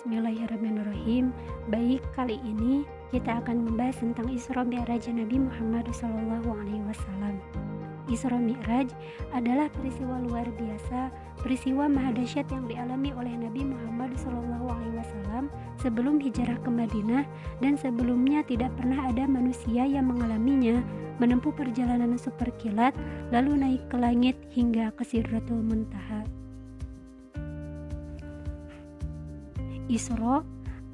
Bismillahirrahmanirrahim. Baik, kali ini kita akan membahas tentang Isra Mi'raj Nabi Muhammad SAW. Isra Mi'raj adalah peristiwa luar biasa, peristiwa mahadahsyat yang dialami oleh Nabi Muhammad SAW sebelum hijrah ke Madinah, dan sebelumnya tidak pernah ada manusia yang mengalaminya, menempuh perjalanan super kilat lalu naik ke langit hingga ke Sidratul Muntaha. Isra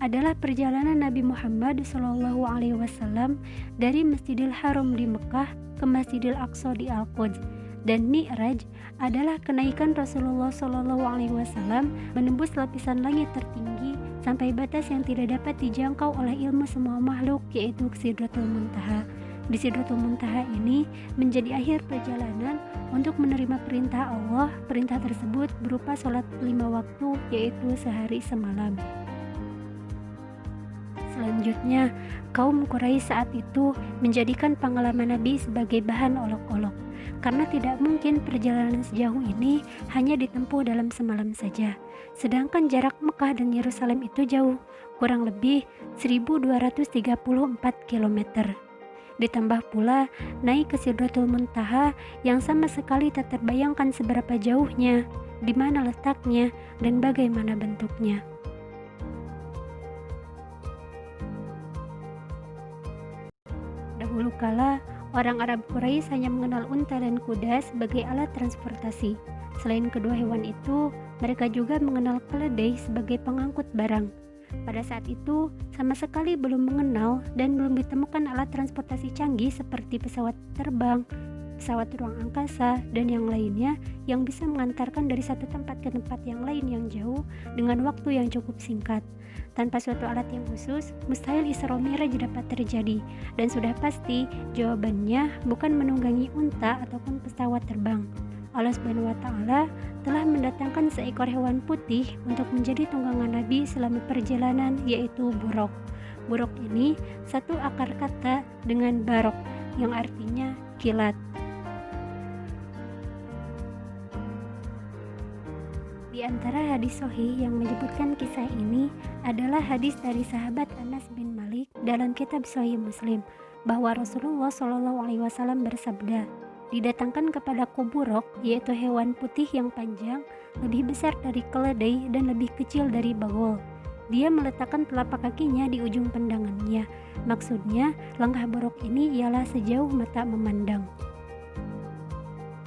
adalah perjalanan Nabi Muhammad SAW dari Masjidil Haram di Mekah ke Masjidil Aqsa di Al-Quds, dan Mi'raj adalah kenaikan Rasulullah SAW menembus lapisan langit tertinggi sampai batas yang tidak dapat dijangkau oleh ilmu semua makhluk, yaitu Sidratul Muntaha. Di Sidratul Muntaha ini menjadi akhir perjalanan untuk menerima perintah Allah. Perintah tersebut berupa sholat 5 waktu, yaitu sehari semalam. Selanjutnya, kaum Quraisy saat itu menjadikan pengalaman Nabi sebagai bahan olok-olok, karena tidak mungkin perjalanan sejauh ini hanya ditempuh dalam semalam saja. Sedangkan jarak Mekah dan Yerusalem itu jauh, kurang lebih 1234 km. Ditambah pula naik ke Sidratul Muntaha yang sama sekali tak terbayangkan seberapa jauhnya, di mana letaknya, dan bagaimana bentuknya. Dahulu kala, orang Arab Quraisy hanya mengenal unta dan kuda sebagai alat transportasi. Selain kedua hewan itu, mereka juga mengenal keledai sebagai pengangkut barang. Pada saat itu, sama sekali belum mengenal dan belum ditemukan alat transportasi canggih seperti pesawat terbang, pesawat ruang angkasa, dan yang lainnya yang bisa mengantarkan dari satu tempat ke tempat yang lain yang jauh dengan waktu yang cukup singkat. Tanpa suatu alat yang khusus, mustahil Isra Mi'raj dapat terjadi, dan sudah pasti jawabannya bukan menunggangi unta ataupun pesawat terbang. Allah Subhanahu wa Ta'ala telah mendatangkan seekor hewan putih untuk menjadi tunggangan Nabi selama perjalanan, yaitu buraq. Buraq ini satu akar kata dengan barok yang artinya kilat. Di antara hadis sahih yang menyebutkan kisah ini adalah hadis dari sahabat Anas bin Malik dalam kitab Sahih Muslim, bahwa Rasulullah SAW bersabda, "Didatangkan kepadaku buraq, yaitu hewan putih yang panjang, lebih besar dari keledai dan lebih kecil dari bagol. Dia meletakkan telapak kakinya di ujung pandangannya." Maksudnya, langkah buraq ini ialah sejauh mata memandang.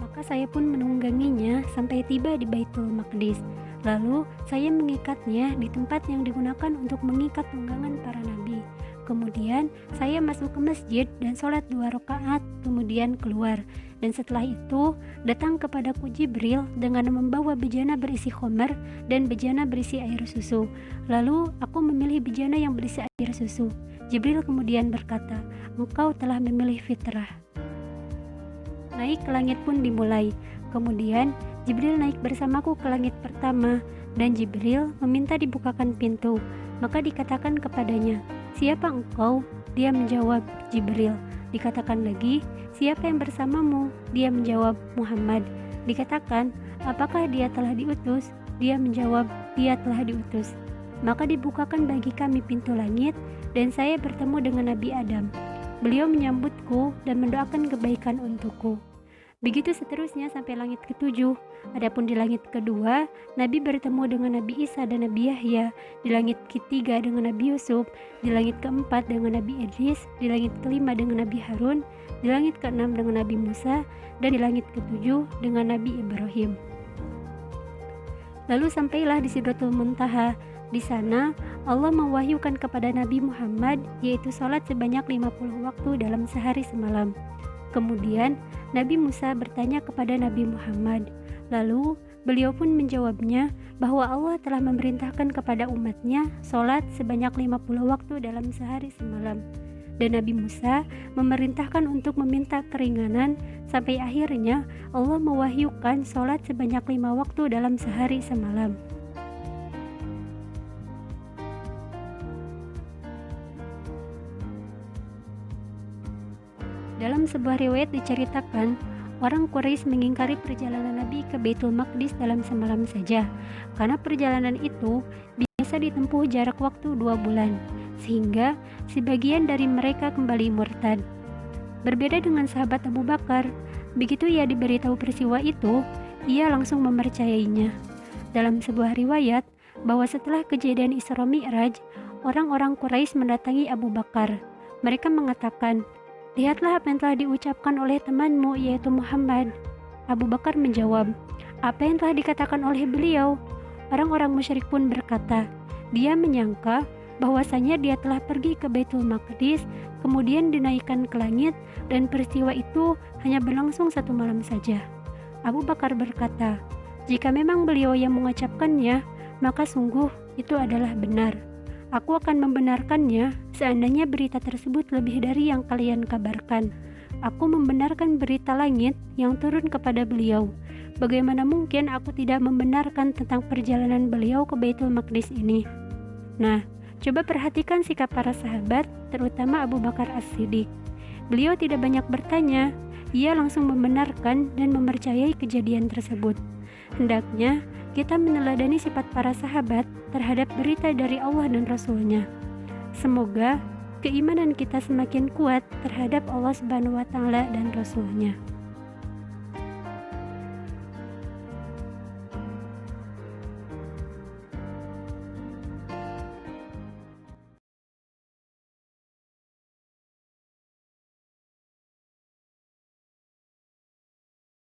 Maka saya pun menungganginya sampai tiba di Baitul Maqdis. Lalu saya mengikatnya di tempat yang digunakan untuk mengikat tunggangan para nabi. Kemudian saya masuk ke masjid dan sholat 2 rakaat, kemudian keluar. Dan setelah itu datang kepadaku Jibril dengan membawa bejana berisi khamar dan bejana berisi air susu. Lalu aku memilih bejana yang berisi air susu. Jibril kemudian berkata, "Engkau telah memilih fitrah." Naik ke langit pun dimulai. Kemudian Jibril naik bersamaku ke langit pertama, dan Jibril meminta dibukakan pintu. Maka dikatakan kepadanya, "Siapa engkau?" Dia menjawab, "Jibril." Dikatakan lagi, "Siapa yang bersamamu?" Dia menjawab, "Muhammad." Dikatakan, "Apakah dia telah diutus?" Dia menjawab, "Dia telah diutus." Maka dibukakan bagi kami pintu langit, dan saya bertemu dengan Nabi Adam. Beliau menyambutku dan mendoakan kebaikan untukku. Begitu seterusnya sampai langit ke-7. Adapun di langit kedua, Nabi bertemu dengan Nabi Isa dan Nabi Yahya. Di langit ketiga dengan Nabi Yusuf. Di langit keempat dengan Nabi Idris. Di langit kelima dengan Nabi Harun. Di langit keenam dengan Nabi Musa. Dan di langit ke-7 dengan Nabi Ibrahim. Lalu sampailah di Sidratul Muntaha. Di sana Allah mewahyukan kepada Nabi Muhammad, yaitu sholat sebanyak 50 waktu dalam sehari semalam. Kemudian Nabi Musa bertanya kepada Nabi Muhammad. Lalu beliau pun menjawabnya bahwa Allah telah memerintahkan kepada umatnya sholat sebanyak 50 waktu dalam sehari semalam. Dan Nabi Musa memerintahkan untuk meminta keringanan, sampai akhirnya Allah mewahyukan sholat sebanyak 5 waktu dalam sehari semalam. Dalam sebuah riwayat diceritakan, orang Quraisy mengingkari perjalanan Nabi ke Baitul Maqdis dalam semalam saja, karena perjalanan itu biasanya bisa ditempuh jarak waktu 2 bulan, sehingga sebagian dari mereka kembali murtad. Berbeda dengan sahabat Abu Bakar, begitu ia diberitahu peristiwa itu, ia langsung mempercayainya. Dalam sebuah riwayat, bahwa setelah kejadian Isra Mi'raj, orang-orang Quraisy mendatangi Abu Bakar. Mereka mengatakan, "Lihatlah apa yang telah diucapkan oleh temanmu, yaitu Muhammad." Abu Bakar menjawab, "Apa yang telah dikatakan oleh beliau?" Orang-orang musyrik pun berkata, "Dia menyangka bahwasanya dia telah pergi ke Baitul Maqdis, kemudian dinaikkan ke langit, dan peristiwa itu hanya berlangsung 1 malam saja." Abu Bakar berkata, "Jika memang beliau yang mengucapkannya, maka sungguh itu adalah benar. Aku akan membenarkannya seandainya berita tersebut lebih dari yang kalian kabarkan. Aku membenarkan berita langit yang turun kepada beliau. Bagaimana mungkin aku tidak membenarkan tentang perjalanan beliau ke Baitul Maqdis ini?" Nah, coba perhatikan sikap para sahabat, terutama Abu Bakar As-Siddiq. Beliau tidak banyak bertanya, ia langsung membenarkan dan mempercayai kejadian tersebut. Hendaknya kita meneladani sifat para sahabat terhadap berita dari Allah dan Rasul-Nya. Semoga keimanan kita semakin kuat terhadap Allah Subhanahu wa Ta'ala dan Rasul-Nya.